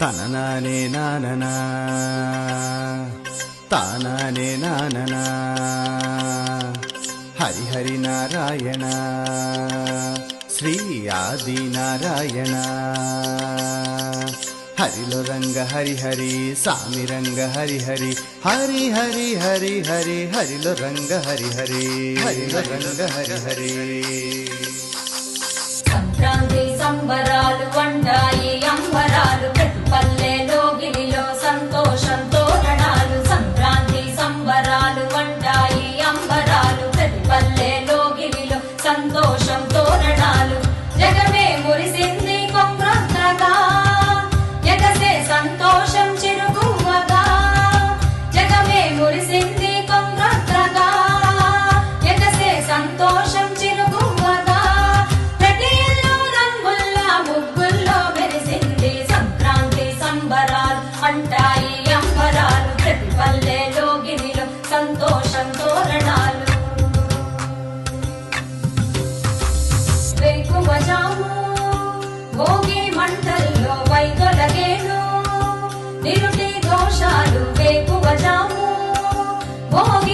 తననానే నాననా తానానే నాననా హరిహరి నారాయణ శ్రీ ఆది నారాయణ హరిలో రంగ హరిహరి సామి రంగ హరిహరి హరి హరి హరి హరి హరిలో రంగ హరిహరి హరిలో రంగ హరిహరి. సంక్రాంతి సంబరాలు వండాయి అంబరాలు ప్రతి పల్లెలో గిలిలో సంతోషం తోరణాలు. సంక్రాంతి సంబరాలు వండాయి అంబరాలు ప్రతి పల్లెలో గిలిలో సంతోషం తోరణాలు. జగమే మురిసింది కొంగ్రొత్తగా ఎగసే సంతోషం చిరుగువగా. జగమే మురిసింది కొంగ్రొత్తగా ఎగసే సంతోషం చిరుగువగా. ప్రతి ఇల్లు రంగుల్లా ముగ్గుల్లో మెరిసింది సంక్రాంతి సంబరాలు అంటాయి అంబరాలు ప్రతి పల్లెలో గిరిలో సంతోషం తోరణాలు. వేకువజాము భోగి మంటల్లో వైదొలగేను నిరుటి దోషాలు. వేకువజాము భోగి